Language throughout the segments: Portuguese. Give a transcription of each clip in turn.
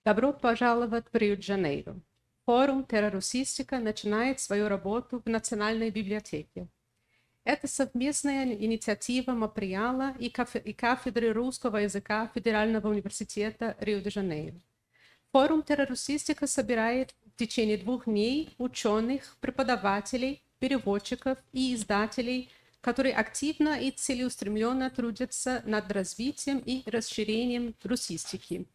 Добро пожаловать в Рио-де-Жанейро. Форум террористика начинает свою работу в Национальной библиотеке. Это совместная инициатива Маприала и кафедры русского языка Федерального университета Рио-де-Жанейро. Форум террористика собирает в течение 2 дней ученых, преподавателей, переводчиков и издателей, которые активно и целеустремленно трудятся над развитием и расширением русистики.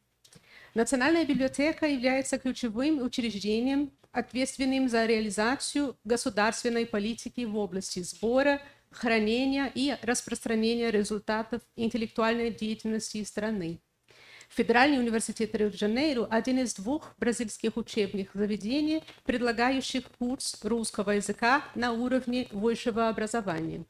Национальная библиотека является ключевым учреждением, ответственным за реализацию государственной политики в области сбора, хранения и распространения результатов интеллектуальной деятельности страны. Федеральный университет Рио-де-Жанейро – один из 2 бразильских учебных заведений, предлагающих курс русского языка на уровне высшего образования.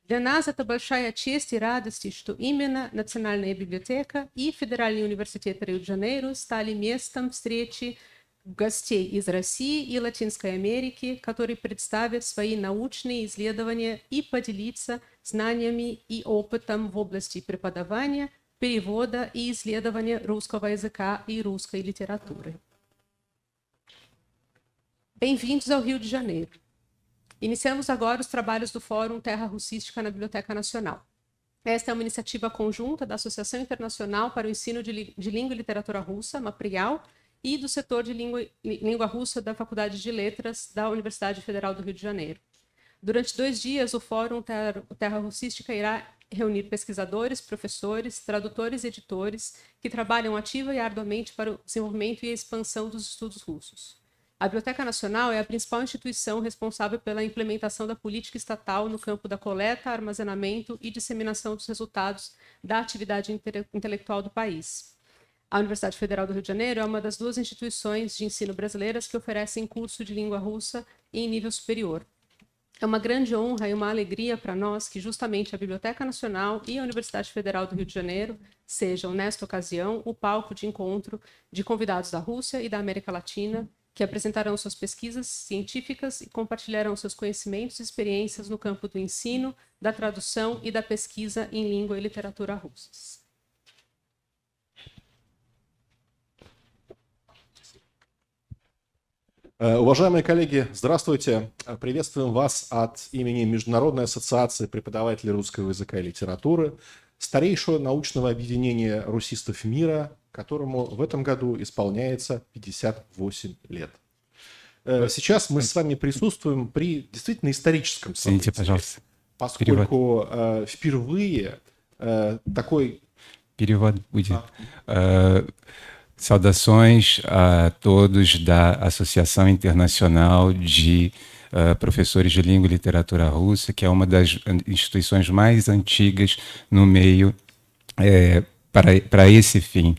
Для нас это большая честь и радость, что именно Национальная библиотека и Федеральный университет Рио-де-Жанейро стали местом встречи гостей из России и Латинской Америки, которые представят свои научные исследования и поделиться знаниями и опытом в области преподавания, перевода и исследования rusского языка e русской литературы. Bem-vindos ao Rio de Janeiro. Iniciamos agora os trabalhos do Fórum Terra Russística na Biblioteca Nacional. Esta é uma iniciativa conjunta da Associação Internacional para o Ensino de Língua e Literatura Russa, MAPRIAL, e do setor de língua russa da Faculdade de Letras da Universidade Federal do Rio de Janeiro. Durante 2 dias, o Fórum Terra Russística irá reunir pesquisadores, professores, tradutores e editores que trabalham ativa e arduamente para o desenvolvimento e a expansão dos estudos russos. A Biblioteca Nacional é a principal instituição responsável pela implementação da política estatal no campo da coleta, armazenamento e disseminação dos resultados da atividade intelectual do país. A Universidade Federal do Rio de Janeiro é uma das 2 instituições de ensino brasileiras que oferecem curso de língua russa em nível superior. É uma grande honra e uma alegria para nós que justamente a Biblioteca Nacional e a Universidade Federal do Rio de Janeiro sejam, nesta ocasião, o palco de encontro de convidados da Rússia e da América Latina, que apresentarão suas pesquisas científicas e compartilharão seus conhecimentos e experiências no campo do ensino, da tradução e da pesquisa em língua e literatura russas. Уважаемые коллеги, здравствуйте. Приветствуем вас от имени Международной ассоциации преподавателей русского языка и литературы, старейшего научного объединения русистов мира, которому в этом году исполняется 58 лет. Сейчас мы с вами присутствуем при действительно историческом событии, поскольку впервые такой... Перевод будет. Saudações a todos da Associação Internacional de Professores de Língua e Literatura Russa, que é uma das instituições mais antigas no meio para esse fim.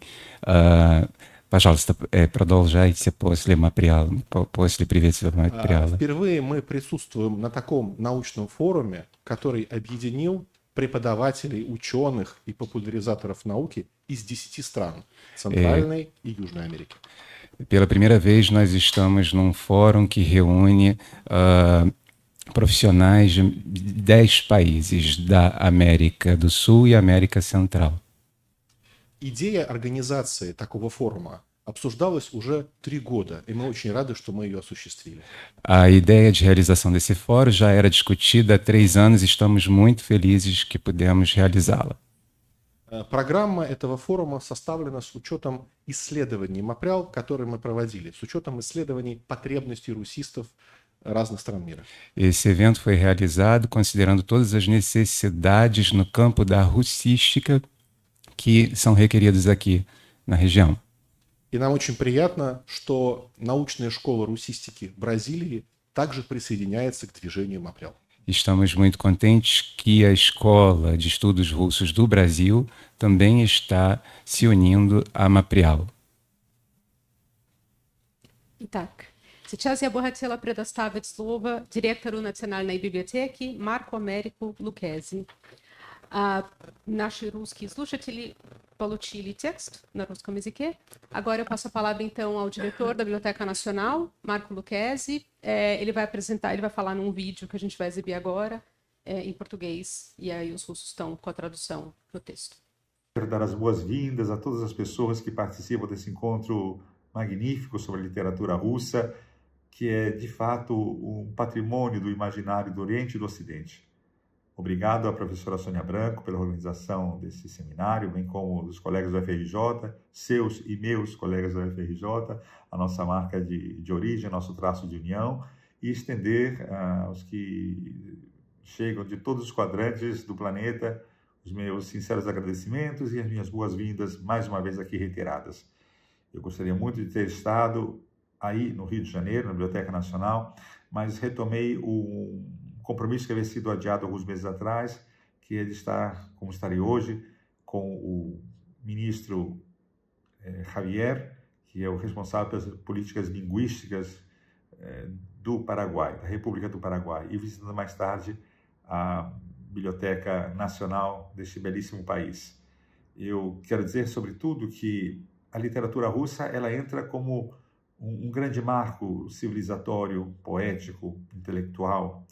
Пожалуйста, продолжайте после приветствия материала. Впервые мы присутствуем на таком научном форуме, который объединил преподавателей, ученых и популяризаторов науки из 10 стран Центральной и Южной Америки. Pela primeira vez, nós estamos num fórum que reúne profissionais de 10 países da América do Sul e América Central. Идея организации такого форума обсуждалась уже 3 года, и мы очень рады, что мы ее осуществили. A ideia de realização desse fórum já era discutida há 3 anos e estamos muito felizes que pudemos realizá-la. Программа этого форума составлена с учетом исследований МАПРИАЛ, которые мы проводили, с учетом исследований потребностей русистов разных стран мира. Esse evento foi realizado considerando todas as necessidades no campo da russística que são requeridas aqui na região. И нам очень приятно, что научная школа русистики Бразилии также присоединяется к движению МАПРИАЛ. Estamos muito contentes que a Escola de Estudos Russos do Brasil também está se unindo à Маприал. Итак, сейчас я бы хотела предоставить слово директору Национальной библиотеки Марку Америку Лукези. Наши русские слушатели получили текст на русском языке. Agora eu passo a palavra então ao diretor da Biblioteca Nacional, Marco Lucchesi. Ele vai apresentar, ele vai falar num vídeo que a gente vai exibir agora em português e aí os russos estão com a tradução no texto. Quero dar as boas-vindas a todas as pessoas que participam desse encontro magnífico sobre a literatura russa, que é, de fato, um patrimônio do imaginário do Oriente e do Ocidente. Obrigado à professora Sônia Branco pela organização desse seminário, bem como dos colegas do FRJ, seus e meus colegas do FRJ, a nossa marca de origem, nosso traço de união, e estender aos que chegam de todos os quadrantes do planeta os meus sinceros agradecimentos e as minhas boas-vindas, mais uma vez aqui reiteradas. Eu gostaria muito de ter estado aí no Rio de Janeiro, na Biblioteca Nacional, mas retomei um compromisso que havia sido adiado alguns meses atrás, que é de estar, como estarei hoje, com o ministro Javier, que é o responsável pelas políticas linguísticas do Paraguai, da República do Paraguai, e visitando mais tarde a Biblioteca Nacional deste belíssimo país. Eu quero dizer, sobretudo, que a literatura russa ela entra como um grande marco civilizatório, poético, intelectual,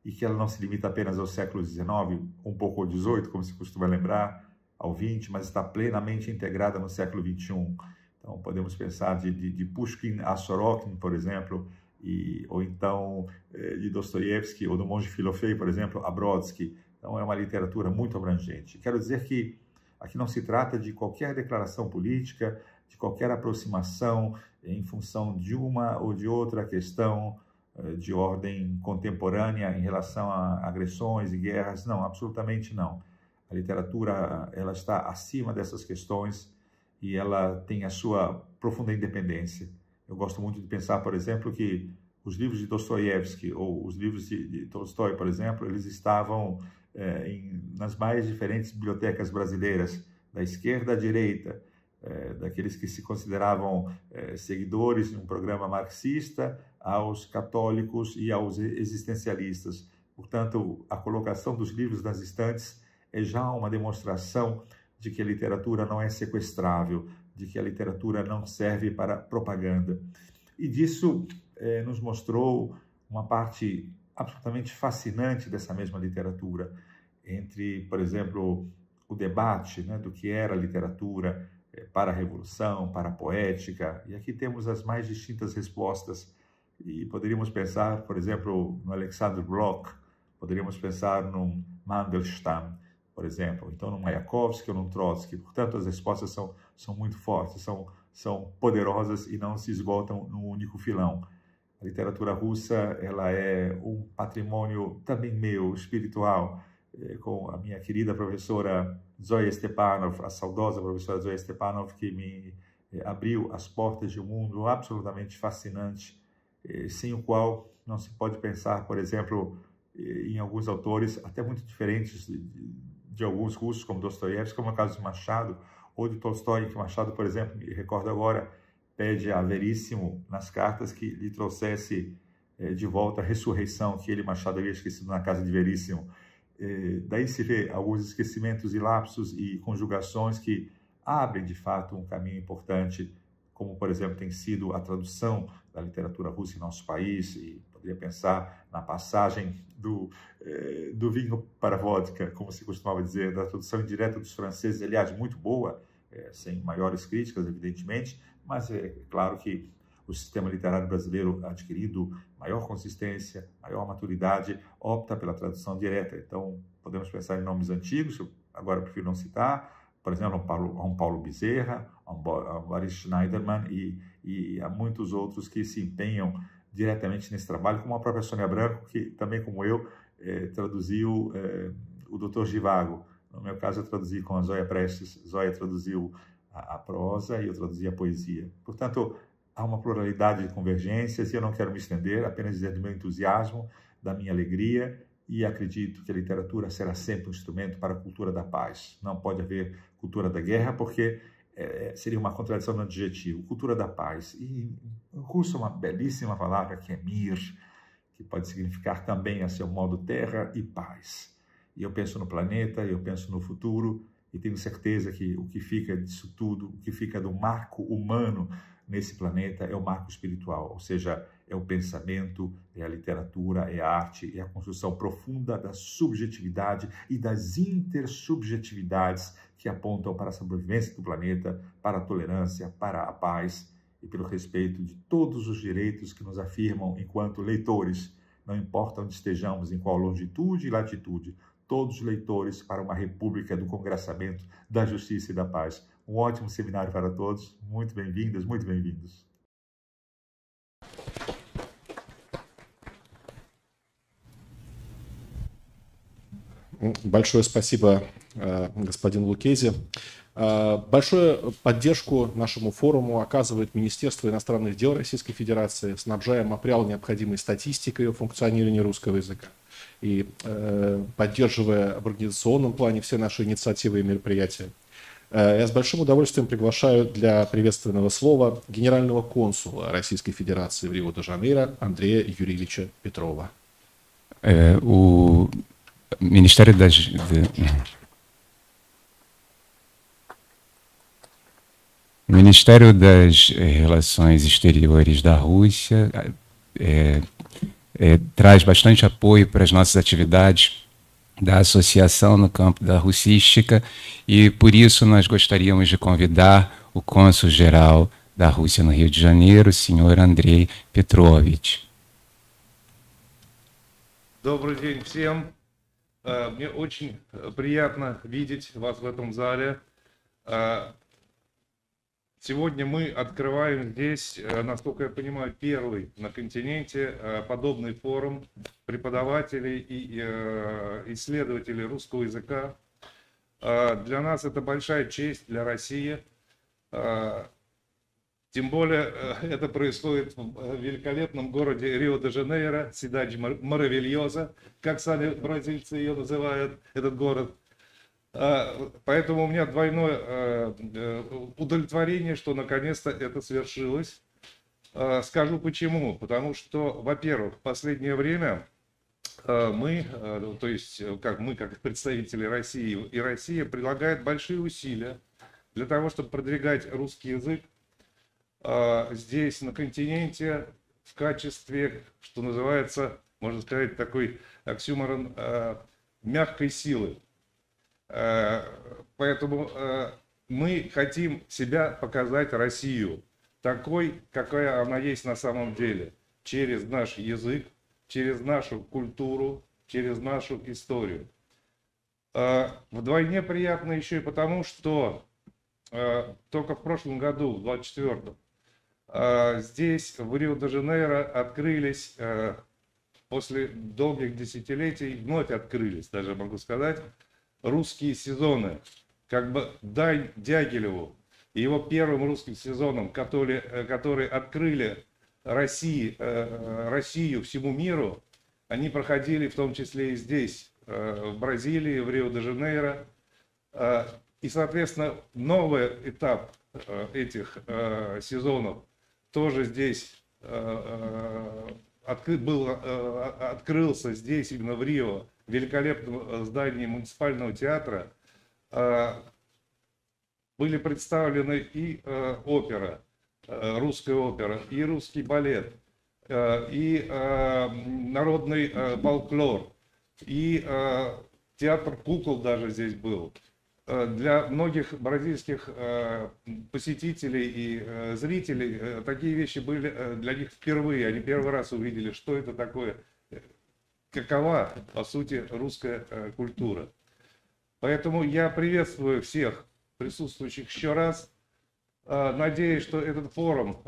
e que ela não se limita apenas ao século XIX, um pouco ao XVIII, como se costuma lembrar, ao XX, mas está plenamente integrada no século XXI. Então, podemos pensar de Pushkin a Sorokin, por exemplo, ou então de Dostoiévski, ou do Monge Filofei, por exemplo, a Brodsky. Então, é uma literatura muito abrangente. Quero dizer que aqui não se trata de qualquer declaração política, de qualquer aproximação em função de uma ou de outra questão de ordem contemporânea em relação a agressões e guerras. Não, absolutamente não. A literatura ela está acima dessas questões e ela tem a sua profunda independência. Eu gosto muito de pensar, por exemplo, que os livros de Dostoiévski ou os livros de Tolstói, por exemplo, eles estavam nas mais diferentes bibliotecas brasileiras, da esquerda à direita, daqueles que se consideravam seguidores de um programa marxista, aos católicos e aos existencialistas. Portanto, a colocação dos livros nas estantes é já uma demonstração de que a literatura não é sequestrável, de que a literatura não serve para propaganda. E disso nos mostrou uma parte absolutamente fascinante dessa mesma literatura, entre, por exemplo, o debate do que era a literatura para a Revolução, para a poética, e aqui temos as mais distintas respostas. E poderíamos pensar, por exemplo, no Alexander Blok, poderíamos pensar num Mandelstam, por exemplo, então no Mayakovsky ou no Trotsky. Portanto, as respostas são muito fortes, são poderosas e não se esgotam num único filão. A literatura russa ela é um patrimônio também meu, espiritual, com a minha querida professora Zoya Stepanov, a saudosa professora Zoya Stepanov, que me abriu as portas de um mundo absolutamente fascinante, sem o qual não se pode pensar, por exemplo, em alguns autores até muito diferentes de alguns russos, como Dostoiévski, como é o caso de Machado, ou de Tolstói, que Machado, por exemplo, me recordo agora, pede a Veríssimo, nas cartas, que lhe trouxesse de volta a ressurreição, que ele, Machado, havia esquecido na casa de Veríssimo. Daí se vê alguns esquecimentos e lapsos e conjugações que abrem, de fato, um caminho importante, como, por exemplo, tem sido a tradução da literatura russa em nosso país, e poderia pensar na passagem do vinho para a vodka, como se costumava dizer, da tradução indireta dos franceses, aliás, muito boa, sem maiores críticas, evidentemente, mas é claro que o sistema literário brasileiro, adquirido maior consistência, maior maturidade, opta pela tradução direta. Então, podemos pensar em nomes antigos, agora eu prefiro não citar, por exemplo, a um Paulo Bezerra, a um Boris Schneiderman e a muitos outros que se empenham diretamente nesse trabalho, como a própria Sônia Branco, que também, como eu, traduziu o Dr. Zhivago. No meu caso, eu traduzi com a Zoya Prestes. Zoya traduziu a prosa e eu traduzi a poesia. Portanto, há uma pluralidade de convergências e eu não quero me estender, apenas dizer do meu entusiasmo, da minha alegria, e acredito que a literatura será sempre um instrumento para a cultura da paz. Não pode haver cultura da guerra, porque seria uma contradição no adjetivo. Cultura da paz. E em russo uma belíssima palavra que é mir, que pode significar também, a seu modo, terra e paz. E eu penso no planeta, eu penso no futuro, e tenho certeza que o que fica disso tudo, o que fica do marco humano nesse planeta é o marco espiritual, ou seja, é o pensamento, é a literatura, é a arte, é a construção profunda da subjetividade e das intersubjetividades que apontam para a sobrevivência do planeta, para a tolerância, para a paz e pelo respeito de todos os direitos que nos afirmam enquanto leitores, não importa onde estejamos, em qual longitude e latitude, todos os leitores para uma república do congraçamento, da justiça e da paz. Um ótimo seminário para todos. Muito bem-vindas, muito bem-vindos. Большое спасибо, господин Лукези. Большую поддержку нашему форуму оказывает Министерство иностранных дел Российской Федерации, снабжая МАПРИАЛ необходимой статистикой о функционировании русского языка и поддерживая в организационном плане все наши инициативы и мероприятия. Я с большим удовольствием приглашаю для приветственного слова генерального консула Российской Федерации в Рио-де-Жанейро Андрея Юрьевича Петрова. O Ministério das Relações Exteriores da Rússia traz bastante apoio para as nossas atividades da associação no campo da russística e por isso nós gostaríamos de convidar o cônsul-geral da Rússia no Rio de Janeiro, o senhor Andrei Petrovich. Добрый день всем. Мне очень приятно видеть вас в этом зале. Сегодня мы открываем здесь, насколько я понимаю, первый на континенте подобный форум преподавателей и исследователей русского языка. Для нас это большая честь, для России. Тем более это происходит в великолепном городе Рио-де-Жанейро, Сидади Маравильоза, как сами бразильцы ее называют, этот город. Поэтому у меня двойное удовлетворение, что наконец-то это свершилось. Скажу почему. Потому что, во-первых, в последнее время мы, то есть как мы, как представители России и Россия, прилагает большие усилия для того, чтобы продвигать русский язык здесь, на континенте, в качестве, что называется, можно сказать, такой оксюморон мягкой силы. Поэтому мы хотим себя показать, Россию, такой, какая она есть на самом деле, через наш язык, через нашу культуру, через нашу историю. Вдвойне приятно еще и потому, что только в прошлом году, в 24-м, здесь, в Рио-де-Жанейро, открылись, после долгих десятилетий, вновь открылись, даже могу сказать, русские сезоны, как бы дань Дягилеву и его первым русским сезоном, которые открыли Россию всему миру, они проходили в том числе и здесь, в Бразилии, в Рио-де-Жанейро. И, соответственно, новый этап этих сезонов тоже здесь открылся здесь, именно в Рио, в великолепном здании муниципального театра. Были представлены и опера, русская опера, и русский балет, и народный фольклор, и театр кукол даже здесь был. Для многих бразильских посетителей и зрителей такие вещи были для них впервые. Они первый раз увидели, что это такое, какова, по сути, русская культура. Поэтому я приветствую всех присутствующих еще раз. Надеюсь, что этот форум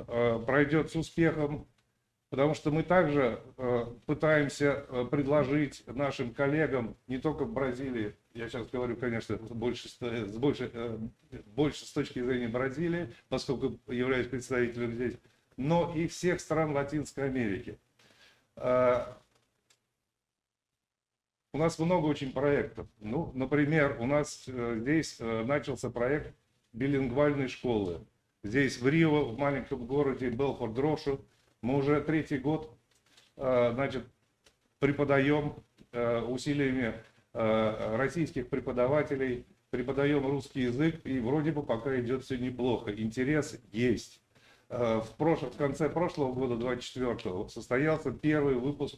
пройдет с успехом, потому что мы также пытаемся предложить нашим коллегам, не только в Бразилии, я сейчас говорю, конечно, больше с точки зрения Бразилии, поскольку являюсь представителем здесь, но и всех стран Латинской Америки. У нас много очень проектов. Ну, например, у нас здесь начался проект билингвальной школы. Здесь в Рио, в маленьком городе Белфорд-Рошу, мы уже третий год, значит, преподаем усилиями российских преподавателей, преподаем русский язык, и вроде бы пока идет все неплохо. Интерес есть. в конце прошлого года, 24-го, состоялся первый выпуск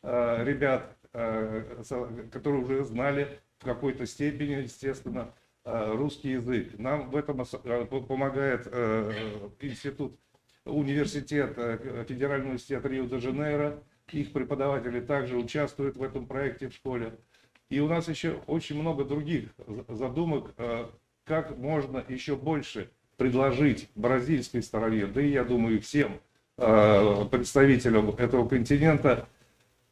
ребят, которые уже знали в какой-то степени, естественно, русский язык. Нам в этом помогает университет, Федеральный университет Рио-де-Жанейро. Их преподаватели также участвуют в этом проекте в школе. И у нас еще очень много других задумок, как можно еще больше предложить бразильской стороне, да и, я думаю, всем представителям этого континента,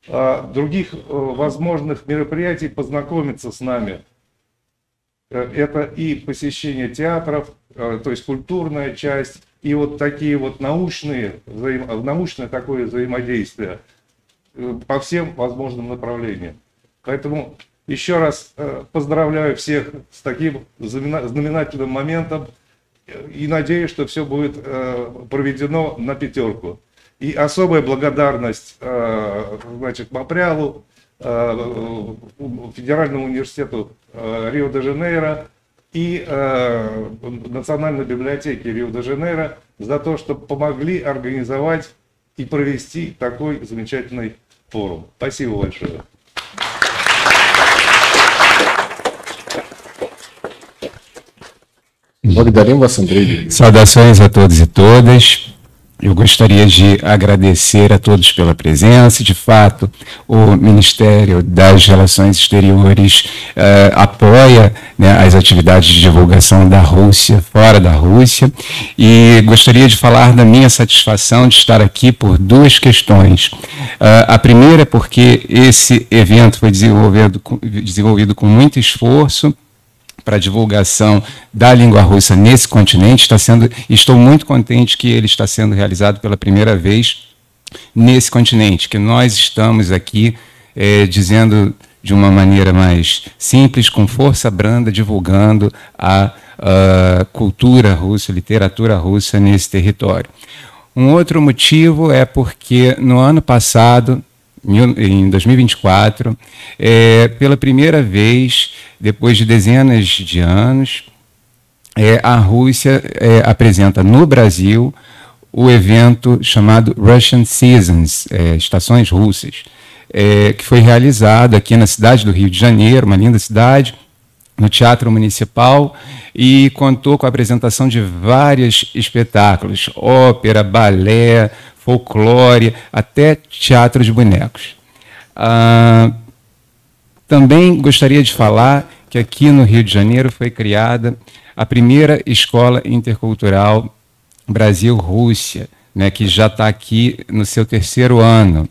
других возможных мероприятий познакомиться с нами. Это и посещение театров, то есть культурная часть, и вот такие вот научное такое взаимодействие по всем возможным направлениям. Поэтому еще раз поздравляю всех с таким знаменательным моментом и надеюсь, что все будет проведено на пятерку. И особая благодарность, значит, Мапрялу, Федеральному университету Рио-де-Жанейро и Национальной библиотеке Рио-де-Жанейро за то, что помогли организовать и провести такой замечательный форум. Спасибо большое. Благодарим вас, Андрей Юрьевич. Saudações a todos e todas. Eu gostaria de agradecer a todos pela presença. De fato, o Ministério das Relações Exteriores apoia, né, as atividades de divulgação da Rússia, fora da Rússia. E gostaria de falar da minha satisfação de estar aqui por duas questões. A primeira é porque esse evento foi desenvolvido com muito esforço para a divulgação da língua russa nesse continente. Estou muito contente que ele está sendo realizado pela primeira vez nesse continente, que nós estamos aqui dizendo de uma maneira mais simples, com força branda, divulgando a cultura russa, literatura russa nesse território. Um outro motivo é porque no ano passado, em 2024, pela primeira vez, depois de dezenas de anos, a Rússia apresenta no Brasil o evento chamado Russian Seasons, Estações Russas, que foi realizado aqui na cidade do Rio de Janeiro, uma linda cidade, no Teatro Municipal, e contou com a apresentação de vários espetáculos, ópera, balé, folclore, até teatro de bonecos. Também gostaria de falar que aqui no Rio de Janeiro foi criada a primeira escola intercultural Brasil-Rússia, né, que já está aqui no seu terceiro ano.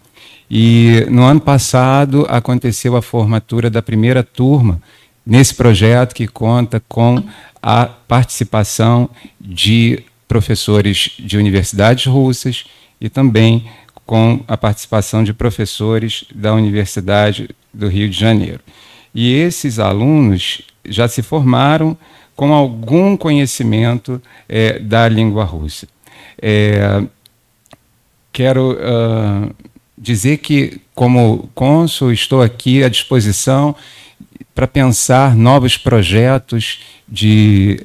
E no ano passado aconteceu a formatura da primeira turma nesse projeto, que conta com a participação de professores de universidades russas e também com a participação de professores da Universidade do Rio de Janeiro. E esses alunos já se formaram com algum conhecimento da língua russa. Quero dizer que, como cônsul, estou aqui à disposição para pensar novos projetos de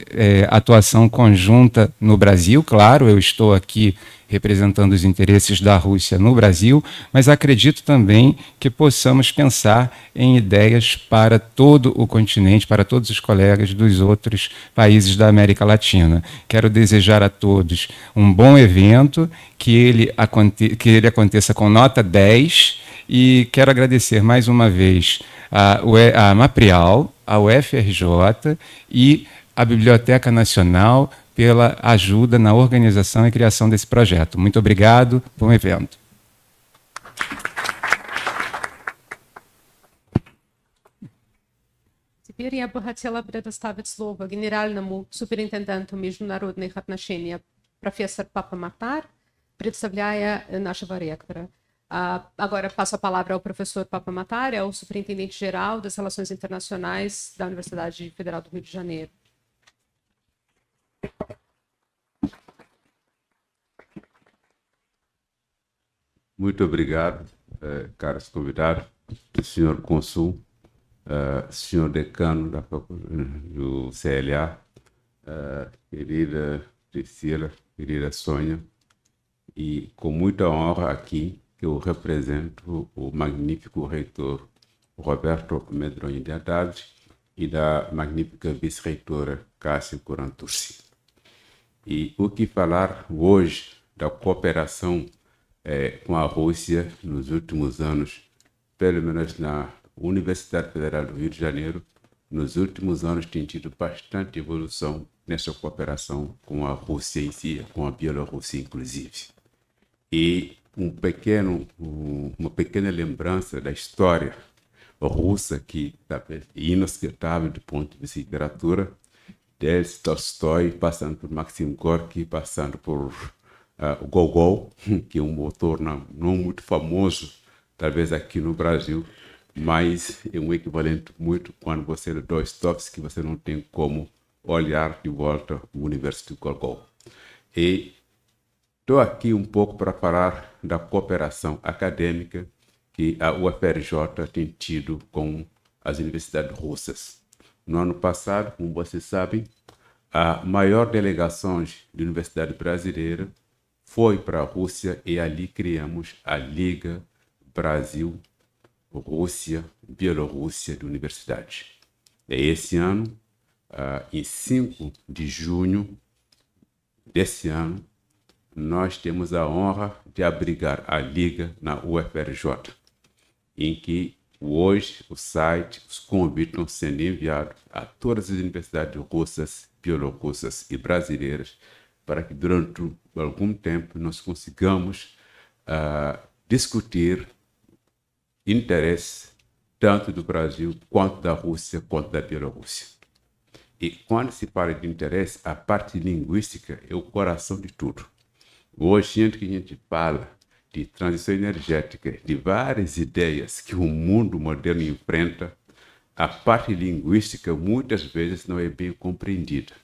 atuação conjunta no Brasil. Claro, eu estou aqui representando os interesses da Rússia no Brasil, mas acredito também que possamos pensar em ideias para todo o continente, para todos os colegas dos outros países da América Latina. Quero desejar a todos um bom evento, que ele aconteça com nota 10, e quero agradecer mais uma vez a Mapryal, a UFRJ e a Biblioteca Nacional pela ajuda na organização e criação desse projeto. Muito obrigado, bom evento. Теперь я бы хотела предоставить слово генеральному суперинтенденту международных отношений профессор Папа Матар, представляя нашего ректора. Agora passo a palavra ao professor Papa Mattar, é o superintendente-geral das Relações Internacionais da Universidade Federal do Rio de Janeiro. Muito obrigado, caros convidados, senhor cônsul, senhor decano do CLA, querida Priscila, querida Sônia, e com muita honra aqui que eu represento o magnífico reitor Roberto Medronho de Haddad e da magnífica vice-reitora Cássia Kurantursi. E o que falar hoje da cooperação com a Rússia nos últimos anos, pelo menos na Universidade Federal do Rio de Janeiro, nos últimos anos tem tido bastante evolução nessa cooperação com a Rússia em si, com a Bielorrússia inclusive. E uma pequena lembrança da história russa que é inesquecável do ponto de vista de literatura, desde Tolstói, passando por Maxim Gorky, passando por Gogol, que é um autor não muito famoso, talvez aqui no Brasil, mas é um equivalente muito quando você lê Dostoiévski, você não tem como olhar de volta o universo de Gogol. E estou aqui um pouco para falar da cooperação acadêmica que a UFRJ tem tido com as universidades russas. No ano passado, como vocês sabem, a maior delegação de universidade brasileira foi para a Rússia e ali criamos a Liga Brasil-Rússia-Bielorrússia de Universidade. E esse ano, em 5 de junho desse ano, nós temos a honra de abrigar a Liga na UFRJ, em que hoje o site, os convites estão sendo enviados a todas as universidades russas, bielorrussas e brasileiras para que durante algum tempo nós consigamos discutir interesses tanto do Brasil quanto da Rússia quanto da Bielorrússia. E quando se fala de interesse, a parte linguística é o coração de tudo. Hoje, antes que a gente fala de transição energética, de várias ideias que o mundo moderno enfrenta, a parte linguística muitas vezes não é bem compreendida.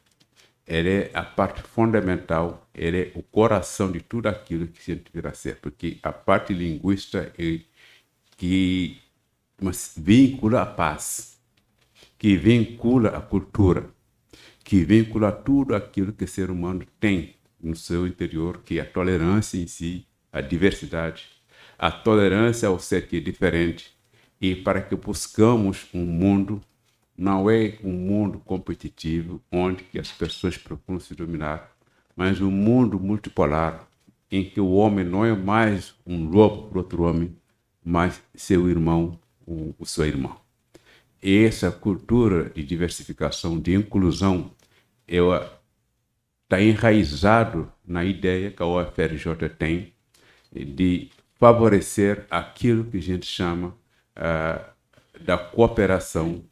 Ela é a parte fundamental, ela é o coração de tudo aquilo que a gente virá a ser, porque a parte linguística é que vincula a paz, que vincula a cultura, que vincula tudo aquilo que o ser humano tem no seu interior, que é a tolerância em si, a diversidade, a tolerância ao ser que é diferente, e para que buscamos um mundo, não é um mundo competitivo, onde que as pessoas procuram se dominar, mas um mundo multipolar, em que o homem não é mais um lobo para outro homem, mas seu irmão, o seu irmão. E essa cultura de diversificação, de inclusão, está enraizado na ideia que a UFRJ tem de favorecer aquilo que a gente chama da cooperação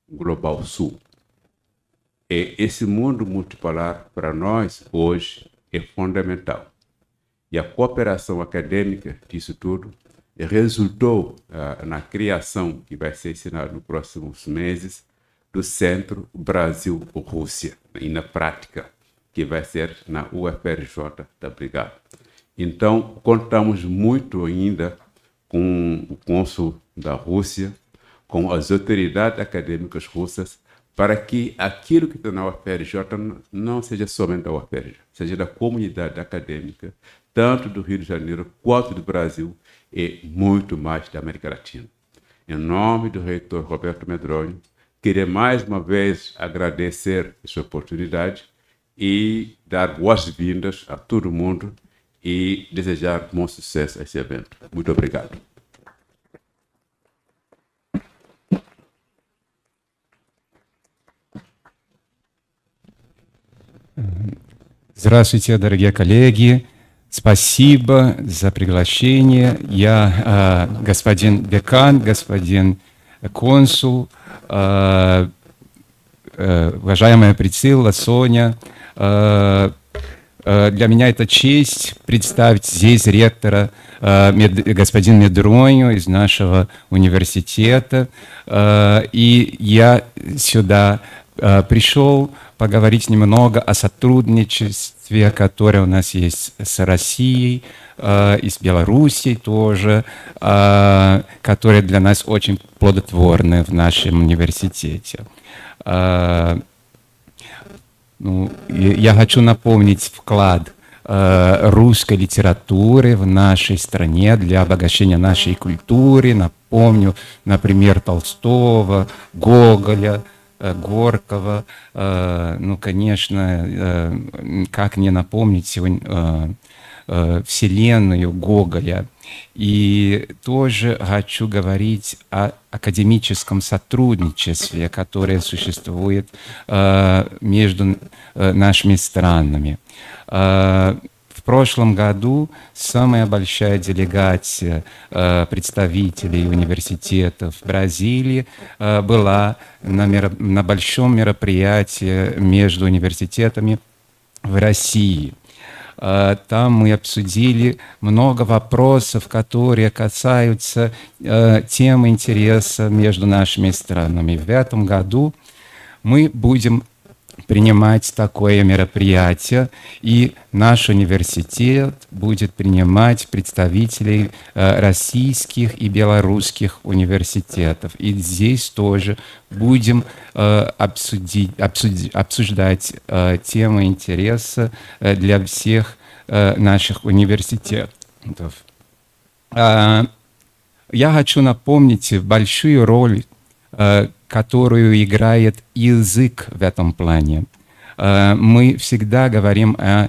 global sul. E esse mundo multipolar, para nós, hoje, é fundamental. E a cooperação acadêmica disso tudo resultou na criação, que vai ser ensinada nos próximos meses, do Centro Brasil-Rússia, e na prática, que vai ser na UFRJ da Brigada. Então, contamos muito ainda com o cônsul da Rússia, com as autoridades acadêmicas russas, para que aquilo que está na UFRJ não seja somente da UFRJ, seja da comunidade acadêmica, tanto do Rio de Janeiro quanto do Brasil e muito mais da América Latina. Em nome do reitor Roberto Medronho, queria mais uma vez agradecer essa oportunidade e dar boas-vindas a todo mundo e desejar bom sucesso a esse evento. Muito obrigado. Здравствуйте, дорогие коллеги. Спасибо за приглашение. Я господин декан, господин консул, уважаемая Прицилла, Соня. Для меня это честь представить здесь ректора господин Медронью из нашего университета. И я сюда пришел поговорить немного о сотрудничестве, которое у нас есть с Россией и с Белоруссией тоже, которое для нас очень плодотворное в нашем университете. Ну, я хочу напомнить вклад русской литературы в нашей стране для обогащения нашей культуры. Напомню, например, Толстого, Гоголя, Горького. Ну, конечно, как не напомнить сегодня вселенную Гоголя. И тоже хочу говорить о академическом сотрудничестве, которое существует между нашими странами. В прошлом году самая большая делегация представителей университетов Бразилии была на большом мероприятии между университетами в России. Там мы обсудили много вопросов, которые касаются тем интереса между нашими странами. В этом году мы будем принимать такое мероприятие, и наш университет будет принимать представителей российских и белорусских университетов. И здесь тоже будем обсуждать темы интереса для всех наших университетов. Я хочу напомнить большую роль, которую играет язык в этом плане. Мы всегда говорим о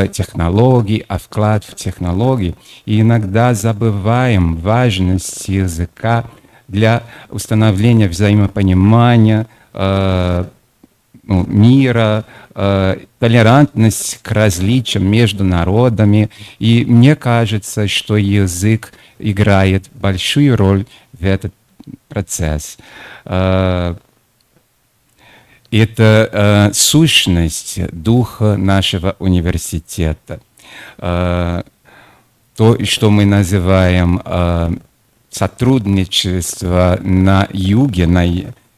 технологии, о вклад в технологии, и иногда забываем важность языка для установления взаимопонимания, мира, толерантность к различиям между народами. И мне кажется, что язык играет большую роль в этот процесс. Это сущность духа нашего университета. То, что мы называем сотрудничество на юге, на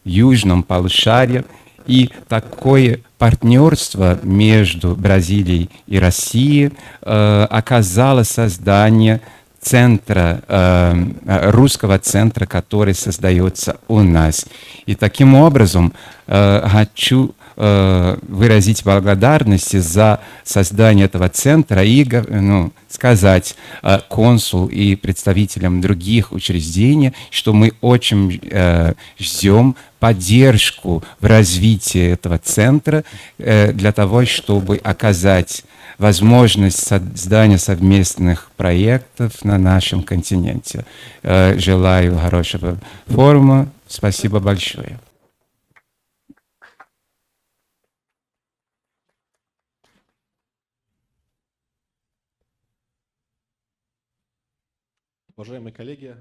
южном полушарии, и такое партнерство между Бразилией и Россией оказало создание русского центра, который создается у нас. И таким образом хочу выразить благодарность за создание этого центра и сказать консул и представителям других учреждений, что мы очень ждем поддержку в развитии этого центра для того, чтобы оказать возможность создания совместных проектов на нашем континенте. Желаю хорошего форума. Спасибо большое. Уважаемые коллеги,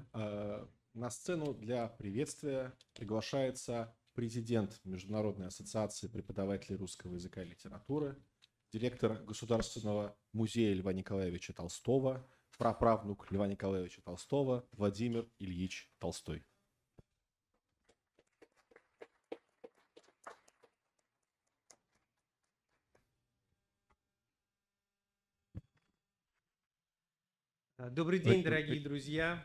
на сцену для приветствия приглашается президент Международной ассоциации преподавателей русского языка и литературы, директор Государственного музея Льва Николаевича Толстого, праправнук Льва Николаевича Толстого Владимир Ильич Толстой. Добрый день, дорогие друзья.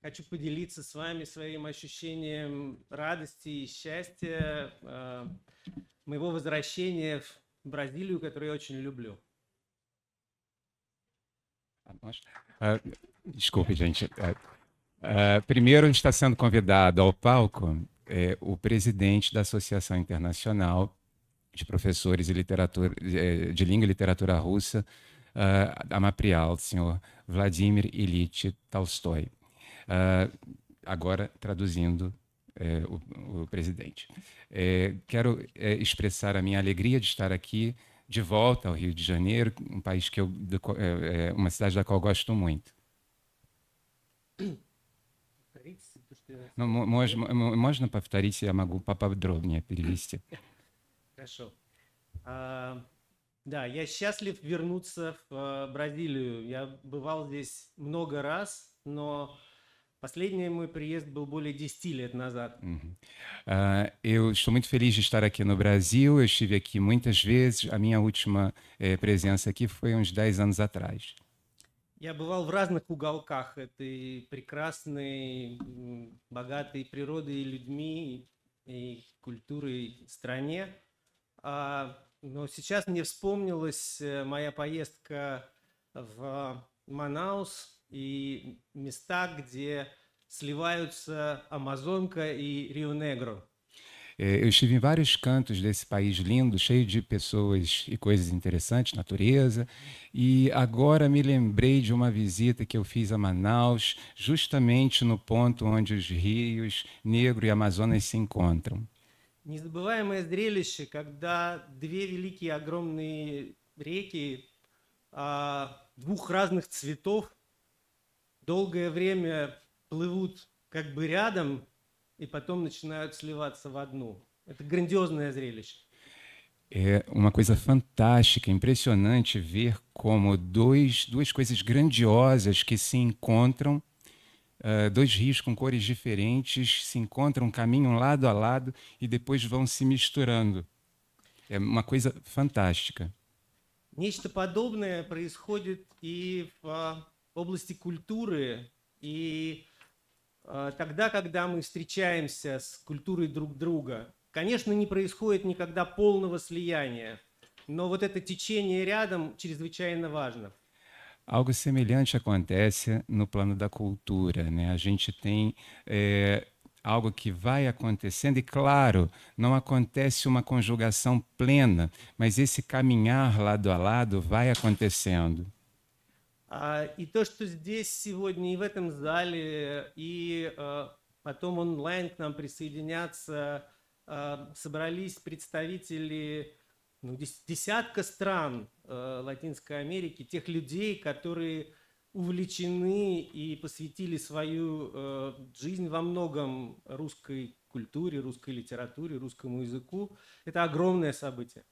Хочу поделиться с вами своим ощущением радости и счастья моего возвращения в Бразилию, которую я очень люблю. Desculpe, gente. Primeiro está sendo convidado ao palco o presidente da Associação Internacional de Professores de Língua e Literatura Russa, da Maprial, senhor Vladimir Ilyich Tolstói. Agora, traduzindo o presidente. Quero expressar a minha alegria de estar aqui de volta ao Rio de Janeiro, um país que uma cidade da qual eu gosto muito. Ну, можно повторить, я могу поподробнее перевести. Хорошо. Да, я счастлив вернуться в Бразилию. Я бывал здесь много раз, но последний мой приезд был более 10 лет назад. Eu estou muito feliz de estar aqui no Brasil. Eu estive aqui muitas vezes. A minha última presença aqui foi uns 10 anos atrás. Я бывал в разных уголках этой прекрасной, богатой природой, людьми и культурой стране. Но сейчас мне вспомнилась моя поездка в Манаус и места, где сливаются Амазонка и Рио-Негро. Eu estive em vários cantos desse país lindo, cheio de pessoas e coisas interessantes, natureza, e agora me lembrei de uma visita que eu fiz a Manaus, justamente no ponto onde os rios Negro e Amazonas se encontram. Незабываемое зрелище, когда две великие огромные реки двух разных цветов долгое время плывут как бы рядом и потом начинают сливаться в одну. Это грандиозное зрелище. É uma coisa fantástica, impressionante ver como duas coisas grandiosas que se encontram, dois rios com cores diferentes, se encontram, caminham lado a lado e depois vão se misturando. É uma coisa fantástica. Нечто подобное происходит и в области культуры, и тогда, когда мы встречаемся с культурой друг друга. Конечно, не происходит никогда полного слияния, но вот это течение рядом чрезвычайно важно. Algo semelhante acontece no plano da cultura, né? A gente tem algo que vai acontecendo e, claro, não acontece uma conjugação plena, mas esse caminhar lado a lado vai acontecendo. И то, что здесь сегодня и в этом зале, и потом онлайн к нам присоединятся, собрались представители десятка стран Латинской Америки, тех людей, которые увлечены и посвятили свою жизнь во многом русской культуре, русской литературе, русскому языку. Это огромное событие.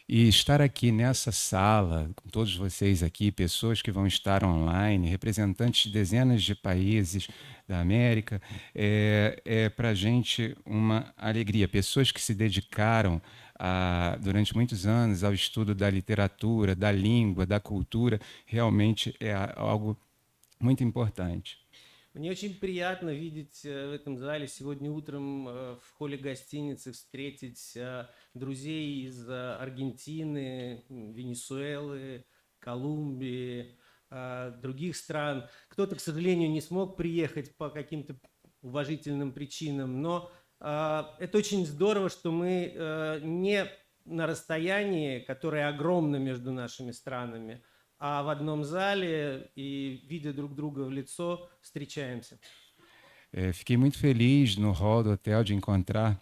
E estar aqui nessa sala, com todos vocês aqui, pessoas que vão estar online, representantes de dezenas de países da América, é para a gente uma alegria. Pessoas que se dedicaram durante muitos anos ao estudo da literatura, da língua, da cultura, realmente é algo muito importante. Мне очень приятно видеть в этом зале сегодня утром в холле гостиницы встретить друзей из Аргентины, Венесуэлы, Колумбии, других стран. Кто-то, к сожалению, не смог приехать по каким-то уважительным причинам, но это очень здорово, что мы не на расстоянии, которое огромно между нашими странами, а в одном зале и, видя друг друга в лицо, встречаемся. Fiquei muito feliz no hall do hotel de encontrar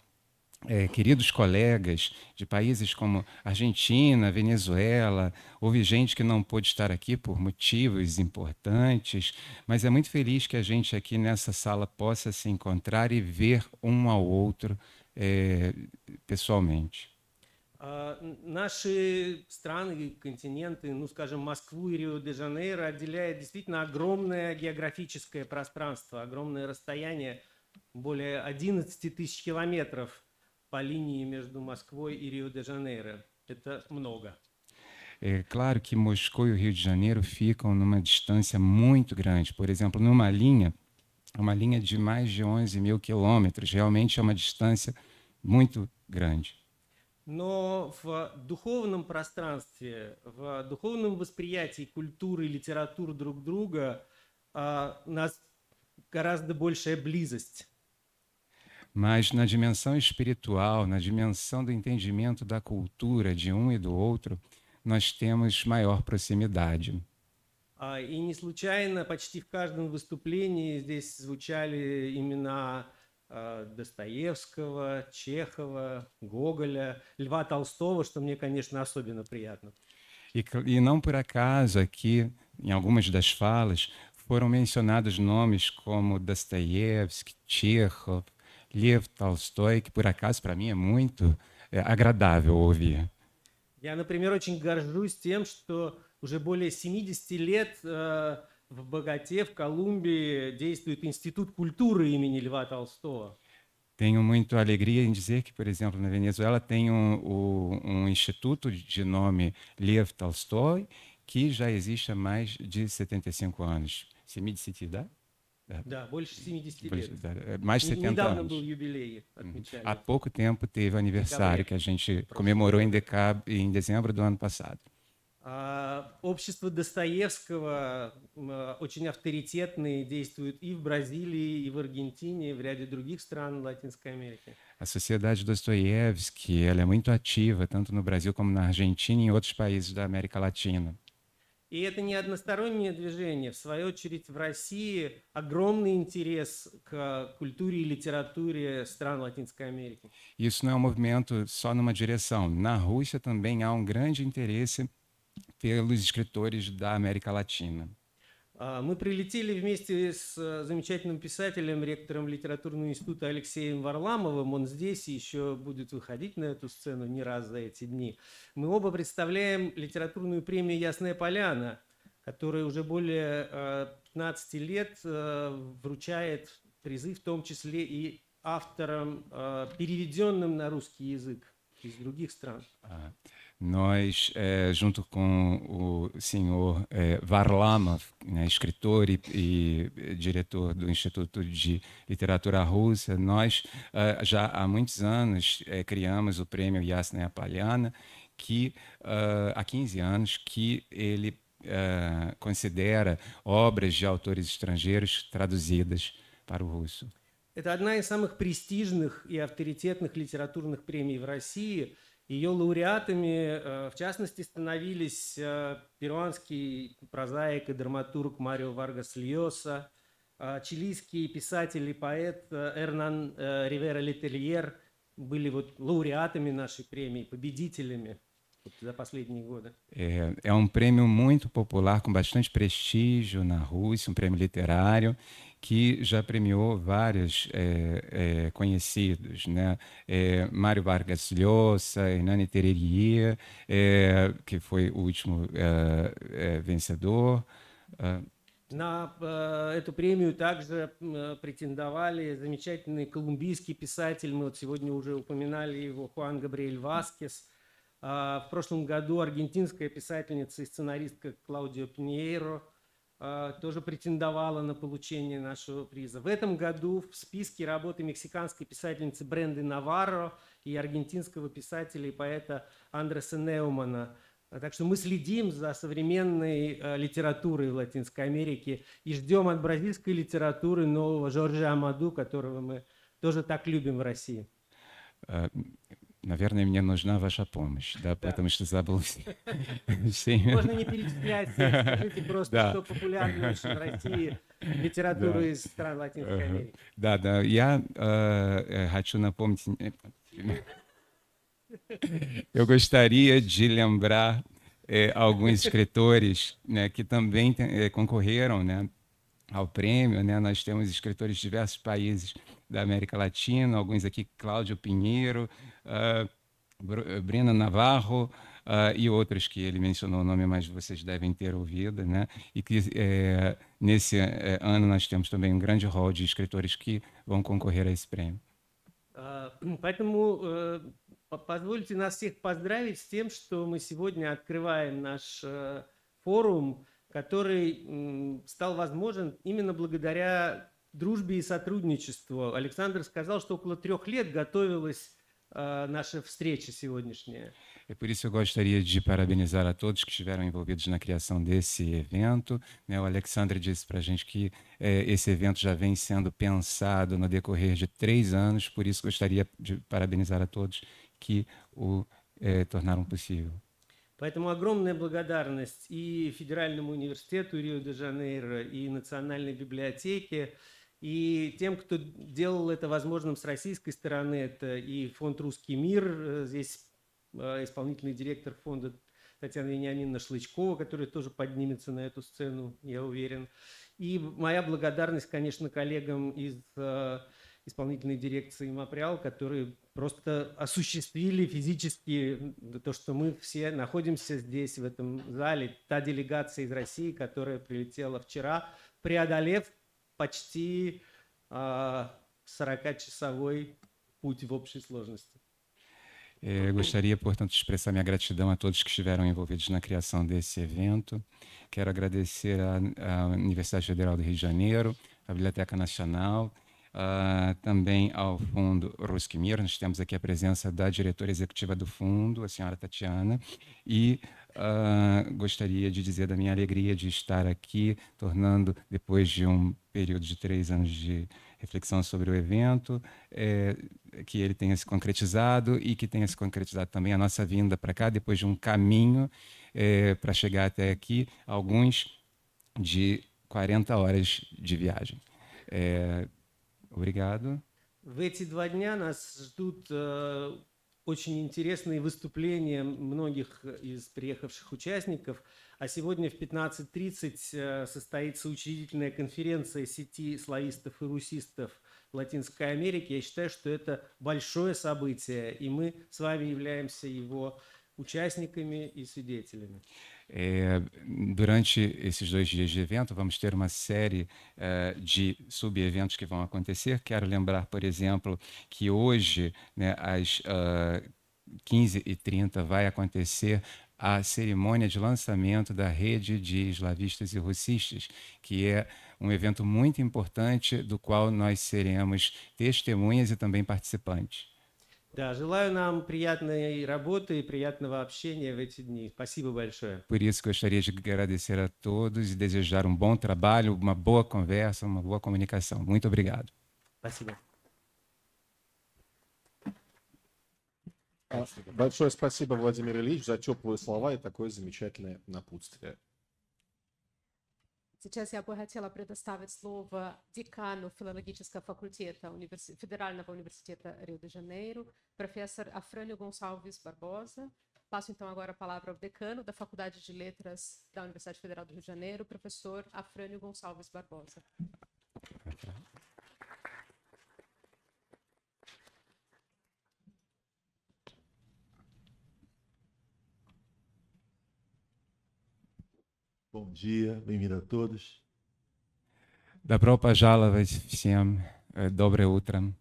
queridos colegas de países como Argentina, Venezuela. Houve gente que não pôde estar aqui por motivos importantes, mas é muito feliz que a gente aqui nessa sala possa se encontrar e ver um ao outro pessoalmente. Наши страны и континенты, ну, скажем, Москву и Рио-де-Жанейро отделяет действительно огромное географическое пространство, огромное расстояние, более 11 тысяч километров по линии между Москвой и Рио-де-Жанейро. Это много. É claro que Moscou e o Rio de Janeiro ficam numa distância muito grande. Por exemplo, numa linha, uma linha de mais de 11.000 quilômetros, realmente é uma distância muito grande. Но в духовном пространстве, в духовном восприятии культуры и литературы друг друга у нас гораздо большая близость. Mas na dimensão espiritual, na dimensão do entendimento da cultura de um e do outro, nós temos maior proximidade. И не случайно почти в каждом выступлении здесь звучали имена Достоевского, Чехова, Гоголя, Льва Толстого, что мне, конечно, особенно приятно. E não por acaso aqui, em algumas das falas, foram mencionados nomes como Dostoiévski, Chekhov, Lev Tolstói, que por acaso para mim é muito agradável ouvir. Я, например, очень горжусь тем, что уже более 70 лет в Боготе, в Колумбии, действует Институт культуры имени Льва Толстого. Tenho muita alegria em dizer que, por exemplo, na Venezuela tem um instituto de nome Lev Tolstói, que já existe há mais de 75 anos. Semidicitidade? Да, больше 70 лет. Mais de 70 Недавно был anos. юбилей, отмечали. Há pouco tempo teve o aniversário que a gente comemorou em dezembro do ano passado. Общество Достоевского очень авторитетные, действует и в Бразилии, и в Аргентине, и в ряде других стран Латинской Америки. A Sociedade Dostoiévski, ela é muito ativa, tanto no Brasil como na Argentina e em outros países da América Latina. И это не одностороннее движение. В свою очередь, в России огромный интерес к культуре и литературе стран Латинской Америки. Isso não é um movimento só numa direção. Na Rússia também há um grande interesse pelos escritores da América Latina. Мы прилетели вместе с замечательным писателем, ректором литературного института Алексеем Варламовым. Он здесь и еще будет выходить на эту сцену не раз за эти дни. Мы оба представляем литературную премию «Ясная поляна», которая уже более 15 лет вручает призы, в том числе и авторам, переведенным на русский язык из других стран. Nós, junto com o senhor Varlamov, né, escritor e diretor do Instituto de Literatura Russa, nós já há muitos anos criamos o prêmio Yasnaya Polyana, que há 15 anos, que ele considera obras de autores estrangeiros traduzidas para o russo. Это одна из самых престижных и авторитетных литературных премий в России. Ее лауреатами, в частности, становились перуанский прозаик и драматург Марио Варгас Льоса, чилийский писатель и поэт Эрнан Ривера Летельер были вот лауреатами нашей премии, победителями за последние годы. É um prêmio muito popular, com bastante prestígio na Rússia, um prêmio literário, que já premiou vários conhecidos, né? Mário Vargas Llosa, Hernani Tererier, que foi o último vencedor. На эту премию также претендовали замечательный колумбийский писатель, мы вот сегодня уже упоминали его, Хуан Габриэль Васкес. В прошлом году аргентинская писательница и сценаристка Клаудио Пиньейро тоже претендовала на получение нашего приза. В этом году в списке работы мексиканской писательницы Бренды Наварро и аргентинского писателя и поэта Андреса Неумана. Так что мы следим за современной литературой в Латинской Америке и ждем от бразильской литературы нового Жорже Амаду, которого мы тоже так любим в России. Наверное, мне нужна ваша помощь, да, потому что забыл все. Можно не перечислять, скажите просто, что популярно в России литературу из стран Латинской Америки. Да, я хочу напомнить... Eu gostaria de lembrar alguns escritores, né, que também concorreram, né, ao prêmio, né? Nós temos escritores de diversos países da América Latina, alguns aqui, Cláudio Pinheiro, Brena Navarro e outros que ele mencionou o nome, mas vocês devem ter ouvido, né? E que nesse ano nós temos também um grande hall de escritores que vão concorrer a esse prêmio. Поэтому позвольте нас всех поздравить с тем, что мы сегодня открываем наш форум, который стал возможен именно благодаря дружбе и сотрудничеству. Александр сказал, что около 3 лет готовилась наша встреча сегодняшняя. E por isso eu gostaria de parabenizar a todos que estiveram envolvidos na criação desse evento. O Alexandre disse para a gente que esse evento já vem sendo pensado no decorrer de 3 anos, por isso gostaria de parabenizar a todos que o tornaram possível. Поэтому огромная благодарность и Федеральному университету Рио-де-Жанейро, и Национальной библиотеке, и тем, кто делал это возможным с российской стороны. Это и фонд «Русский мир», здесь исполнительный директор фонда Татьяна Вениаминовна Шлычкова, которая тоже поднимется на эту сцену, я уверен. И моя благодарность, конечно, коллегам из исполнительной дирекции «Маприал», которые просто осуществили физически то, что мы все находимся здесь, в этом зале. Та делегация из России, которая прилетела вчера, преодолев почти 40-часовой путь в общей сложности. Gostaria, portanto, de expressar minha gratidão a todos que estiveram envolvidos na criação desse evento. Quero agradecer à Universidade Federal do Rio de Janeiro, à Biblioteca Nacional, também ao Fundo Ruski Mir. Nós temos aqui a presença da diretora executiva do fundo, a senhora Tatiana, e gostaria de dizer da minha alegria de estar aqui, tornando, depois de um período de 3 anos de reflexão sobre o evento, que ele tenha se concretizado e que tenha se concretizado também a nossa vinda para cá, depois de um caminho para chegar até aqui, alguns de 40 horas de viagem. Obrigado. В эти 2 дня нас ждут очень интересные выступления многих из приехавших участников. А сегодня в 15:30 состоится учредительная конференция сети славистов и русистов Латинской Америки. Я считаю, что это большое событие, и мы с вами являемся его участниками и свидетелями. Durante esses 2 dias de evento, vamos ter uma série de subeventos que vão acontecer. Quero lembrar, por exemplo, que hoje, né, às 15h30, vai acontecer a cerimônia de lançamento da rede de eslavistas e russistas, que é um evento muito importante, do qual nós seremos testemunhas e também participantes. Да, желаю нам приятной работы и приятного общения в эти дни. Спасибо большое. Por isso, gostaria de agradecer a todos e desejar um bom trabalho, uma boa conversa, uma boa comunicação. Muito obrigado. Спасибо. Большое спасибо, Владимир Ильич, за теплые слова и такое замечательное напутствие. Сейчас я бы хотела предоставить слово декану филологического факультета Федерального университета Рио-де-Жанейро, профессор Afrânio Gonçalves Barbosa. Passo então agora a palavra ao decano da Faculdade de Letras da Universidade Federal do Rio de Janeiro, professor Afrânio Gonçalves Barbosa. Bom dia, bem-vindo a todos. Добро пожаловать всем. Доброе утро.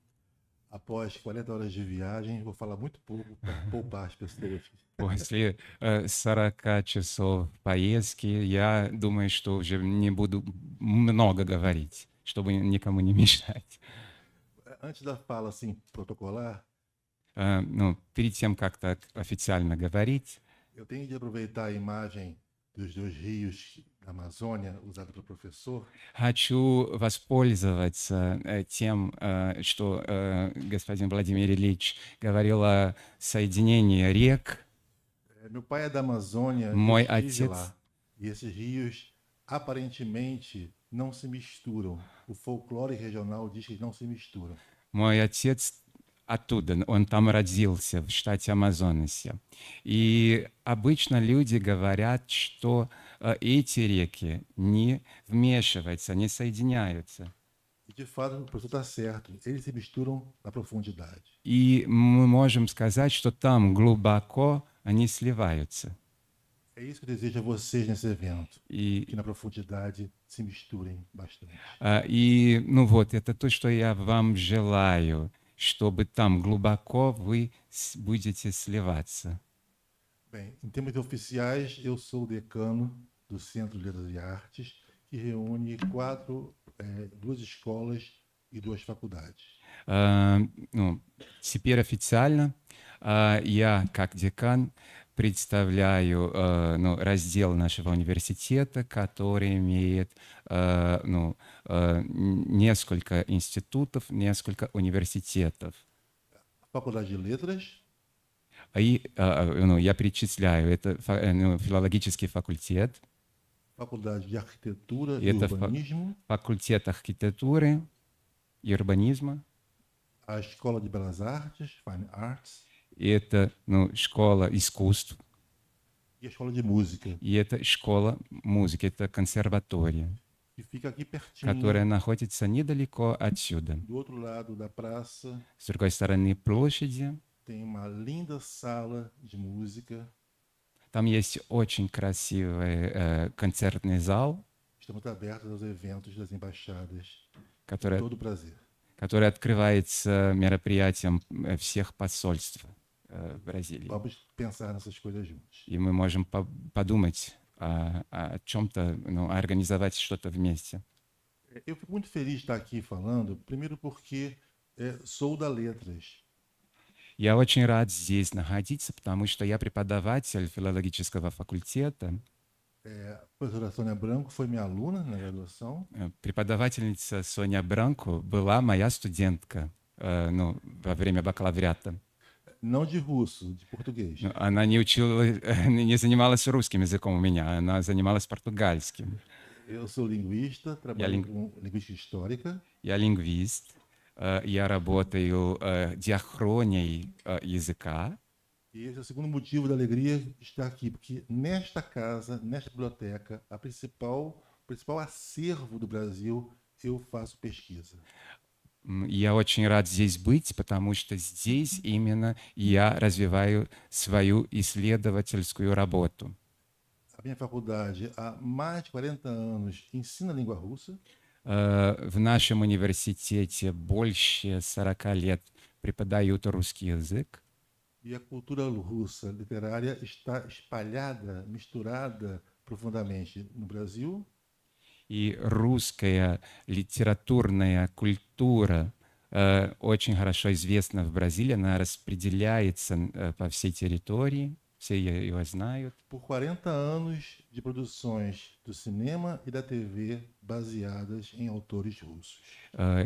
Após 40 horas de viagem, vou falar muito pouco para poupar as pessoas. После 40 часов поездки, я думаю, что уже не буду много говорить, чтобы никому не мешать. Antes da fala assim protocolar, Ну, перед тем, как так официально говорить, eu tenho de aproveitar a imagem dos 2 rios da Amazônia usada pelo professor. хочу воспользоваться тем, что господин Владимир Ильич говорил о соединении рек. Meu pai é da Amazônia, Мой eu estive отец- lá. E esses rios aparentemente não se misturam. O folclore regional diz que não se misturam. Мой отец оттуда, он там родился, в штате Амазонасе. И обычно люди говорят, что эти реки не вмешиваются, не соединяются. E de fato, o professor está certo. Eles se misturam na profundidade. И мы можем сказать, что там глубоко они сливаются. É isso que eu desejo a vocês nesse evento. И, Que na profundidade se misturem bastante. ну вот, это то, что я вам желаю, чтобы там глубоко вы будете сливаться. Bem, em termos oficiais, eu sou o decano do Centro de Letras e Artes, que reúne 2 escolas e 2 faculdades. Ну, теперь официально я, как декан, представляю ну, раздел нашего университета, который имеет ну, несколько институтов, несколько университетов. Faculdade de Letras, И ну, я перечисляю, это ну, филологический факультет, Faculdade de Arquitetura E e это Urbanismo, факультет архитектуры и урбанизма, a Escola de Belas Artes, Fine Arts, и это ну, школа искусств, e a Escola de Música, и это школа музыки, это консерватория, que fica aqui pertinho, которая находится недалеко отсюда. do outro lado da praça. С другой стороны площади, Tem uma linda sala de música. там есть очень красивый концертный зал, Estamos abertos aos eventos das embaixadas. который, Todo prazer. который открывается мероприятием всех посольств в Бразилии. Vamos pensar nessas coisas juntos. И мы можем подумать о чем-то, ну, организовать что-то вместе. Eu fico muito feliz de estar aqui falando, primeiro porque sou da Letras. Я очень рад здесь находиться, потому что я преподаватель филологического факультета. A professora Sônia Branco foi minha aluna na graduação. Преподавательница Соня Бранко была моя студентка во время бакалавриата. Não de russo, de português. Она не учила, не занималась русским языком у меня, она занималась португальским. Eu sou linguista, trabalho com linguística histórica. Я лингвист, я работаю диахронией языка. E esse é o segundo motivo da alegria de estar aqui, porque nesta casa, nesta biblioteca, o principal acervo do Brasil, eu faço pesquisa. Я очень рад здесь быть, потому что здесь именно я развиваю свою исследовательскую работу. A minha faculdade, há mais de 40 anos, ensina a língua russa. В нашем университете больше 40 лет преподают русский язык. E a cultura russa literária está espalhada, misturada profundamente no Brasil. И русская литературная культура очень хорошо известна в Бразилии, она распределяется по всей территории, все ее знают. Por 40 anos de produções do cinema e da TV baseadas em autores russos.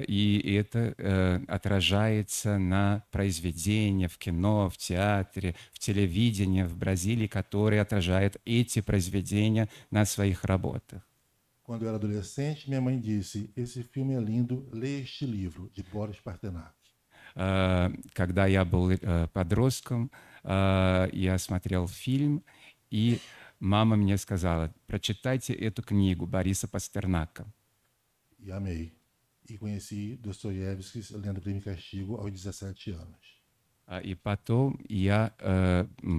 И это отражается на произведениях в кино, в театре, в телевидении в Бразилии, которые отражают эти произведения на своих работах. Quando eu era adolescente, minha mãe disse: "Esse filme é lindo, leia este livro", de Boris Pasternak. Когда я был подростком, я смотрел фильм, и мама мне сказала: прочитайте эту книгу Бориса Пастернака. E amei. E conheci Dostoiévski lendo Crime e Castigo aos 17 anos. И потом я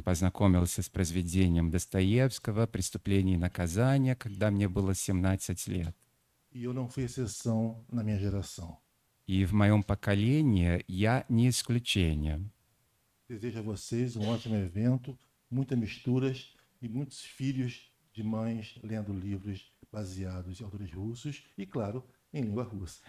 познакомился с произведением Достоевского «Преступление и наказание», когда мне было 17 лет. E eu não fui exceção na minha geração. И в моем поколении я не исключение. Desejo a vocês ótimo evento, muitas misturas e muitos filhos de mães lendo livros baseados em autores russos e, claro, em língua russa.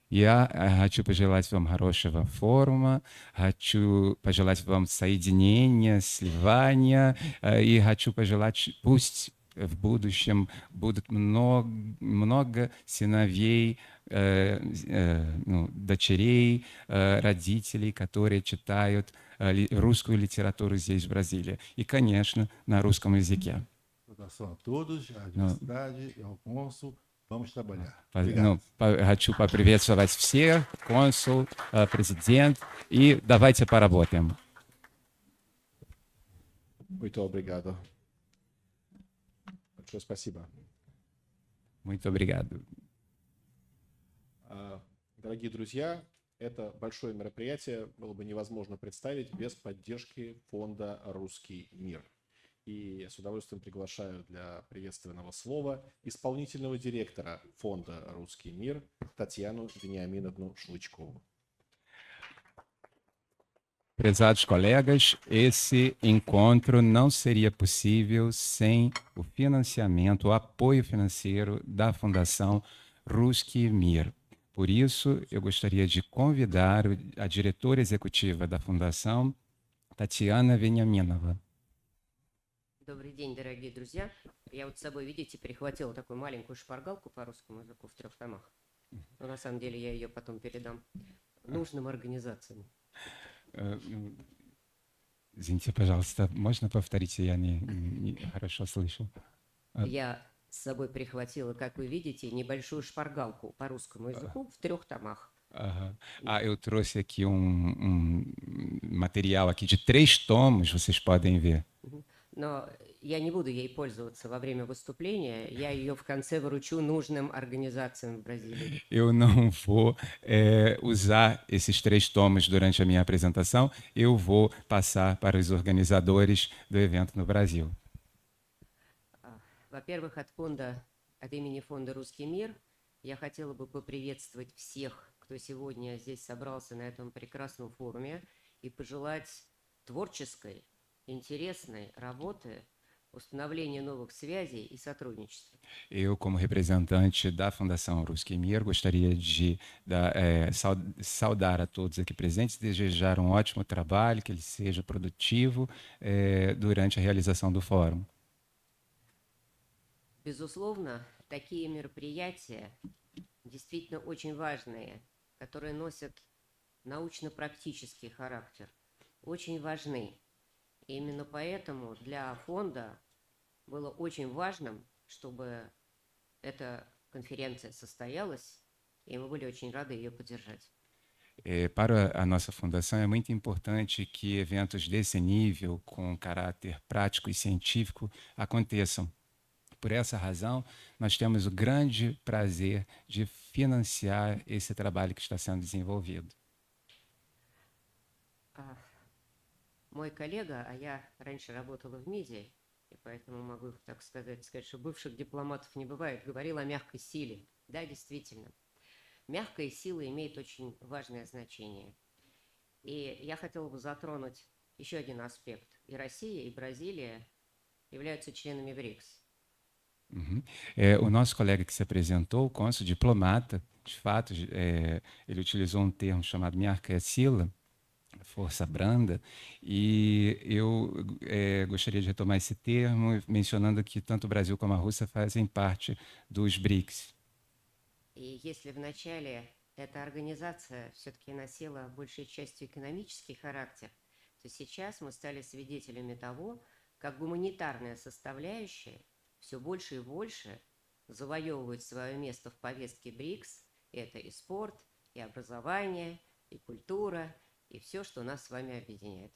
Я хочу пожелать вам хорошего форума, хочу пожелать вам соединения, сливания, и хочу пожелать, пусть в будущем будут много сыновей, дочерей, родителей, которые читают русскую литературу здесь, в Бразилии. И, конечно, на русском языке. Saudação a todos, à diversidade e ao cônsul. Vamos trabalhar. Хочу поприветствовать всех, консул, президент, и давайте поработаем. Muito obrigado. Большое спасибо. Muito obrigado. Дорогие друзья, это большое мероприятие было бы невозможно представить без поддержки фонда «Русский мир». И я с удовольствием приглашаю для приветственного слова исполнительного директора фонда «Русский мир» Татьяну Вениаминовну Шлычкову. Prezados colegas, esse encontro não seria possível sem o financiamento, o apoio financeiro da Fundação Rусский мир. Por isso, eu gostaria de convidar a diretora executiva da Fundação, Татьяна Вениаминова. Добрый день, дорогие друзья. Я вот с собой, видите, прихватила такую маленькую шпаргалку по русскому языку в 3 томах. Но на самом деле я ее потом передам нужным организациям. Извините, пожалуйста, можно повторить? Я не хорошо слышу. Я с собой прихватила, как вы видите, небольшую шпаргалку по русскому языку в 3 томах. Eu trouxe aqui material aqui de 3 tomos, vocês podem ver. Но я не буду ей пользоваться во время выступления, я ее в конце вручу нужным организациям в Бразилии. Eu não vou usar esses 3 tomos durante a minha apresentação, eu vou passar para os organizadores do evento no Brasil. Во-первых, от имени фонда «Русский мир» я хотела бы поприветствовать всех, кто сегодня здесь собрался на этом прекрасном форуме, и пожелать творческой, интересной работы установления новых связей и сотрудничества. Eu, como representante da Fundação Ruski Mir, gostaria de saudar a todos aqui presentes, desejar um ótimo trabalho, que ele seja produtivo durante a realização do fórum. Безусловно, такие мероприятия действительно очень важные, которые носят научно-практический характер, очень важны. И именно поэтому для фонда было очень важным, чтобы эта конференция состоялась, и мы были очень рады ее поддержать. Para a nossa fundação é muito importante que eventos desse nível, com caráter prático e científico, aconteçam. Por essa razão, nós temos o grande prazer de financiar esse trabalho que está sendo desenvolvido. Мой коллега, а я раньше работала в МИДе, и поэтому могу так сказать, что бывших дипломатов не бывает, говорил о мягкой силе. Да, действительно. Мягкая сила имеет очень важное значение. И я хотела бы затронуть еще один аспект. И Россия, и Бразилия являются членами БРИКС. O nosso colega que se apresentou, o cônsul diplomata, de fato, ele utilizou um termo chamado Mjarka Sila, força branda, e eu gostaria de retomar esse termo, mencionando que tanto o Brasil como a Rússia fazem parte dos BRICS. И если вначале эта организация все-таки носила большей частью экономический характер, то сейчас мы стали свидетелями того, как гуманитарная составляющая все больше и больше завоевывает свое место в повестке БРИКС. Это и спорт, и образование, и культура, e все, что нас с вами объединяет.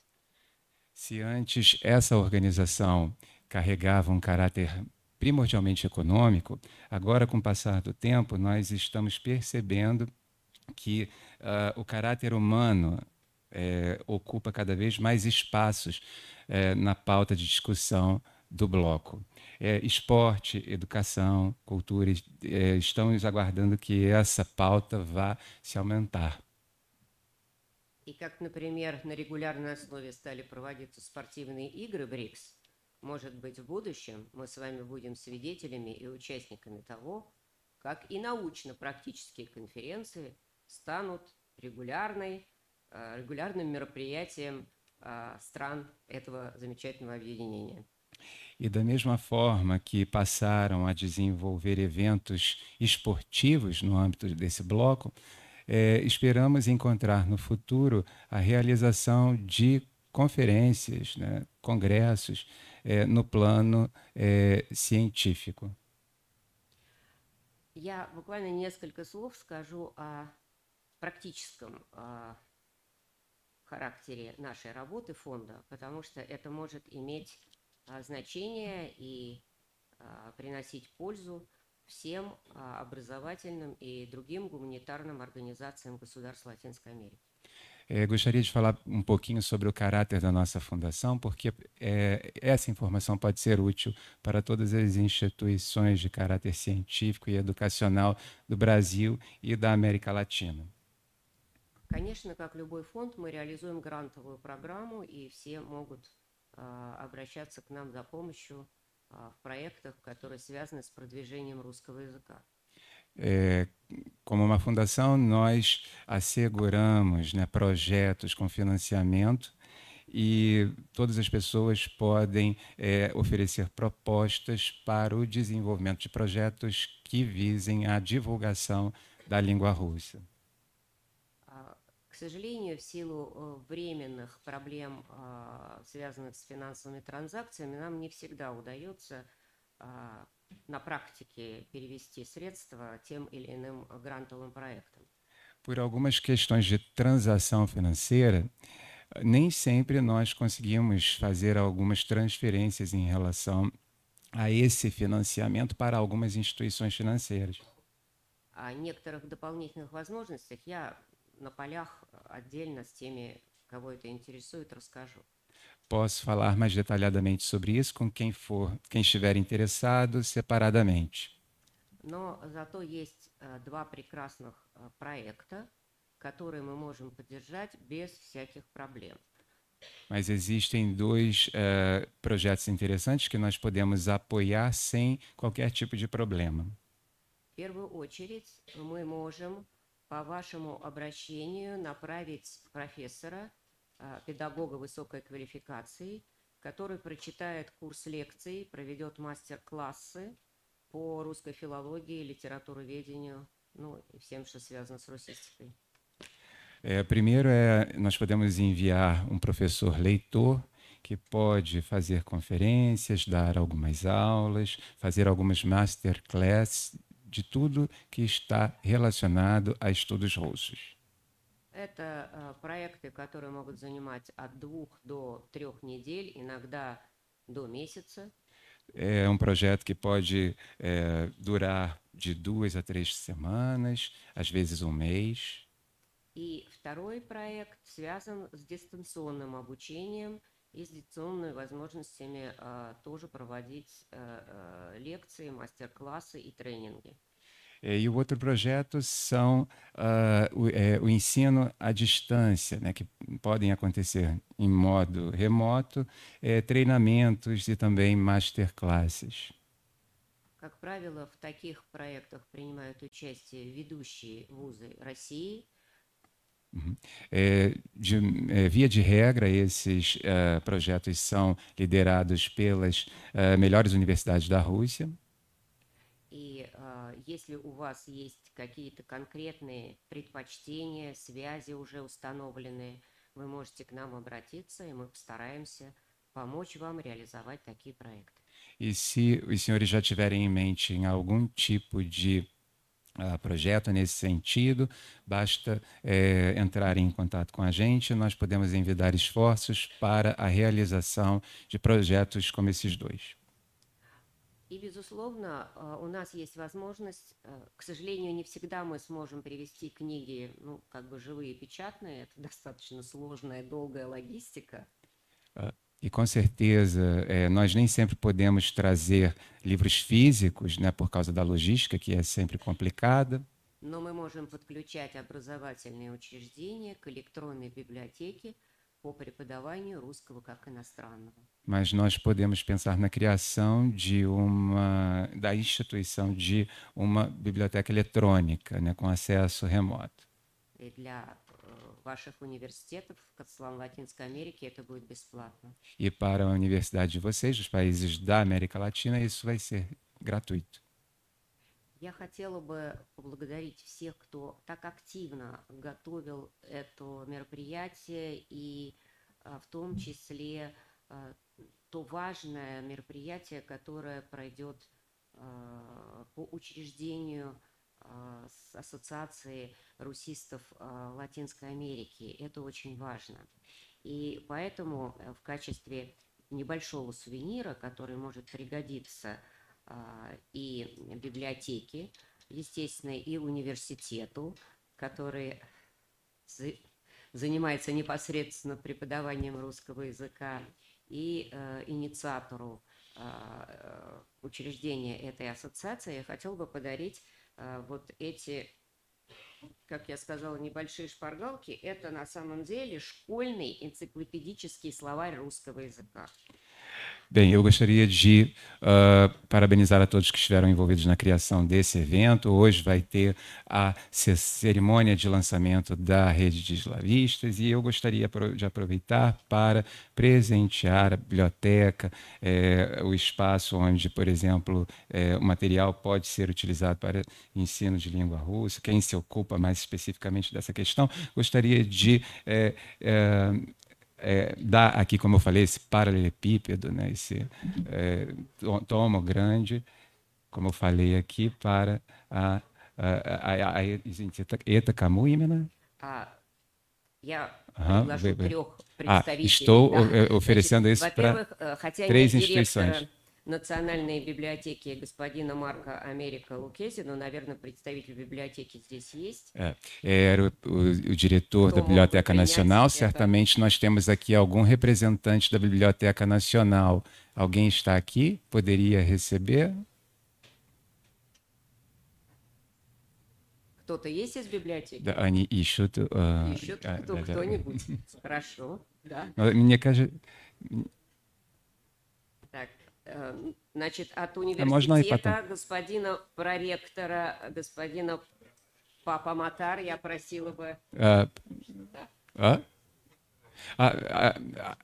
Se antes essa organização carregava um caráter primordialmente econômico, agora, com o passar do tempo, nós estamos percebendo que o caráter humano ocupa cada vez mais espaços na pauta de discussão do bloco. Esporte, educação, cultura, estamos aguardando que essa pauta vá se aumentar. И как, например, на регулярной основе стали проводиться спортивные игры БРИКС, может быть, в будущем мы с вами будем свидетелями и участниками того, как и научно-практические конференции станут регулярным мероприятием стран этого замечательного объединения. E da mesma forma que passaram a desenvolver eventos esportivos no âmbito desse bloco, esperamos encontrar no futuro a realização de conferências, né, congressos, no plano científico. Я буквально несколько слов скажу о практическом характере нашей работы фонда, потому что это может иметь значение и приносить пользу всем образовательным и другим гуманитарным организациям государств Латинской Америки. Gostaria de falar um pouquinho sobre o caráter da nossa fundação, porque essa informação pode ser útil para todas as instituições de caráter científico e educacional do Brasil e da América Latina. Конечно, как любой фонд, мы реализуем грантовую программу, и все могут обращаться к нам за помощью в проектах, которые связаны с продвижением русского языка. Como uma fundação, nós asseguramos, né, projetos com financiamento e todas as pessoas podem oferecer propostas para o desenvolvimento de projetos que visem a divulgação da língua russa. К сожалению, в силу временных проблем, связанных с финансовыми транзакциями, нам не всегда удается на практике перевести средства тем или иным грантовым проектам. Por algumas questões de transação financeira, nem sempre nós conseguimos fazer algumas transferências em relação a esse financiamento para algumas instituições financeiras. О некоторых дополнительных возможностях я на полях отдельно с теми, кого это интересует, расскажу. Posso falar mais detalhadamente sobre isso com quem estiver interessado separadamente. Но зато есть два прекрасных проекта, которые мы можем поддержать без всяких проблем. Mas existem dois projetos interessantes que nós podemos apoiar sem qualquer tipo de problema. В первую очередь мы можем по вашему обращению направить профессора, педагога высокой квалификации, который прочитает курс лекций, проведет мастер-классы по русской филологии, литературоведению, ну и всем, что связано с русистикой. Primeiro, nós podemos enviar um professor leitor que pode fazer conferências, dar algumas aulas, fazer algumas masterclass de tudo que está relacionado a estudos russos. Это проекты, которые могут занимать от 2 до 3 недель, иногда до месяца. É um projeto que pode durar de 2 a 3 semanas, às vezes um mês. И второй проект связан с дистанционным обучением и с дистанционными возможностями тоже проводить лекции, мастер-классы и тренинги. E o outro projeto são o ensino à distância, né, que podem acontecer em modo remoto, treinamentos e também masterclasses. Как правило, в таких проектах принимают участие ведущие вузы России. Via de regra, esses projetos são liderados pelas melhores universidades da Rússia. И если у вас есть какие-то конкретные предпочтения, связи уже установленные, вы можете к нам обратиться, и мы постараемся помочь вам реализовать такие проекты. E se os senhores já tiverem em mente em algum tipo de projeto nesse sentido, basta entrar em contato com a gente, nós podemos envidar esforços para a realização de projetos como esses dois. И, безусловно, у нас есть возможность, к сожалению, не всегда мы сможем привести книги, ну, как бы живые, печатные, это достаточно сложная, долгая логистика. E com certeza, nós nem sempre podemos trazer livros físicos, né, por causa da logística, que é sempre complicada. Но мы можем подключать образовательные учреждения к электронной библиотеке по преподаванию русского как иностранного. Mas nós podemos pensar na criação da instituição de uma biblioteca eletrônica, né, com acesso remoto. И для ваших университетов в Латинской Америке это будет бесплатно. E para a universidade de vocês, dos países da América Latina, isso vai ser gratuito. Я хотела бы поблагодарить всех, кто так активно готовил это мероприятие, и в том числе то важное мероприятие, которое пройдет по учреждению Ассоциации русистов Латинской Америки. Это очень важно. И поэтому в качестве небольшого сувенира, который может пригодиться и библиотеке, естественно, и университету, который занимается непосредственно преподаванием русского языка, и инициатору учреждения этой ассоциации, я хотела бы подарить вот эти, как я сказала, небольшие шпаргалки. Это на самом деле школьный энциклопедический словарь русского языка. Bem, eu gostaria de parabenizar a todos que estiveram envolvidos na criação desse evento. Hoje vai ter a cerimônia de lançamento da rede de slavistas e eu gostaria de aproveitar para presentear a biblioteca, o espaço onde, por exemplo, o material pode ser utilizado para ensino de língua russa. Quem se ocupa mais especificamente dessa questão, gostaria de dá aqui, como eu falei, esse paralelepípedo, né, esse tomo grande, como eu falei aqui, para Eta кому именно? Я приглашу 3 представителей. Estou oferecendo isso para 3 instituições. Национальной библиотеки господина Марка Америка Лукези, но, наверное, представитель библиотеки здесь есть. Era o diretor da Biblioteca Nacional. Certamente nós temos aqui algum representante da Biblioteca Nacional. Alguém está aqui? Poderia receber? Кто-то есть из библиотеки? Они ищут. Ищут кто-нибудь. Хорошо. Да. Мне кажется, Так, значит, от можно и потом. университета господина проректора, господина Папа Матар, я просила бы...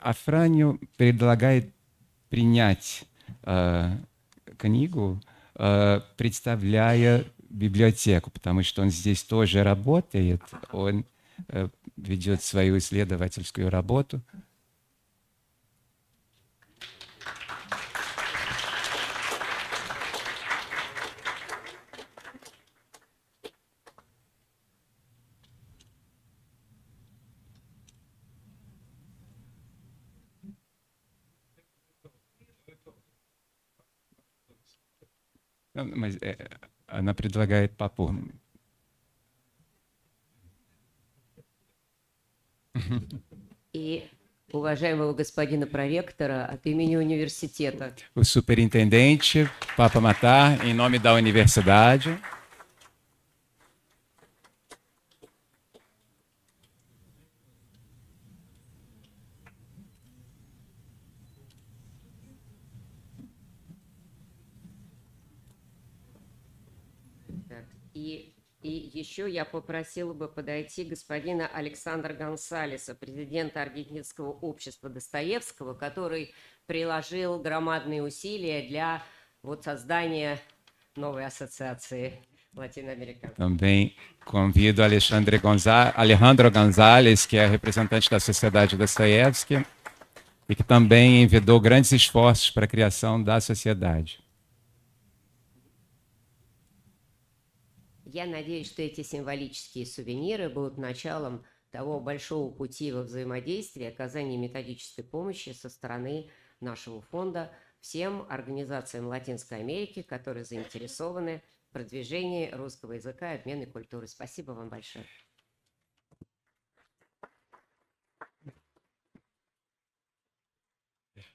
Афранию предлагает принять книгу, представляя библиотеку, потому что он здесь тоже работает, он ведет свою исследовательскую работу. Mas она предлагает папу. И уважаемого господина проректора от имени университета. O superintendente, Papa Matar, em nome da universidade. И еще я попросила бы подойти господина Александра Гонсалеса, президента Аргентинского общества Достоевского, который приложил громадные усилия для вот создания новой ассоциации latino-americana. Também convido Alejandro Gonzalez, que é representante da Sociedade Dostoiévski, e que também envidou grandes esforços para a criação da sociedade. Я надеюсь, что эти символические сувениры будут началом того большого пути во взаимодействии, оказания методической помощи со стороны нашего фонда всем организациям Латинской Америки, которые заинтересованы в продвижении русского языка и обменной культуры. Спасибо вам большое.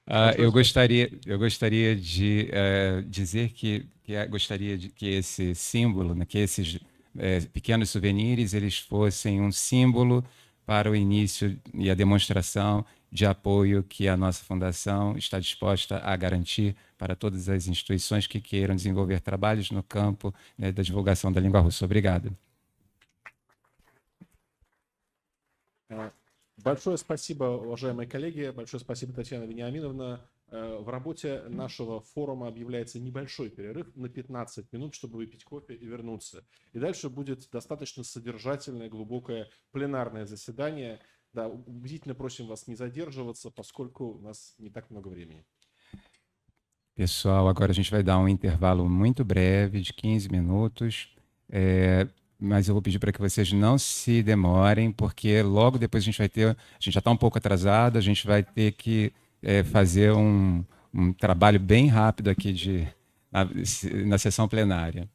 Eu gostaria de dizer que gostaria de que esse símbolo, né, que esses pequenos souvenirs, eles fossem um símbolo para o início e a demonstração de apoio que a nossa fundação está disposta a garantir para todas as instituições que queiram desenvolver trabalhos no campo, né, da divulgação da língua russa. Obrigado. Большое спасибо, уважаемые коллеги, большое спасибо, Татьяна Вениаминовна. В работе нашего форума объявляется небольшой перерыв на 15 минут, чтобы выпить кофе и вернуться. И дальше будет достаточно содержательное, глубокое пленарное заседание. Да, убедительно просим вас не задерживаться, поскольку у нас не так много времени. Pessoal, agora a gente vai dar intervalo muito breve, de 15 minutos. Mas eu vou pedir para que vocês não se demorem, porque logo depois a gente já está um pouco atrasado, a gente vai ter que fazer um trabalho bem rápido aqui na sessão plenária.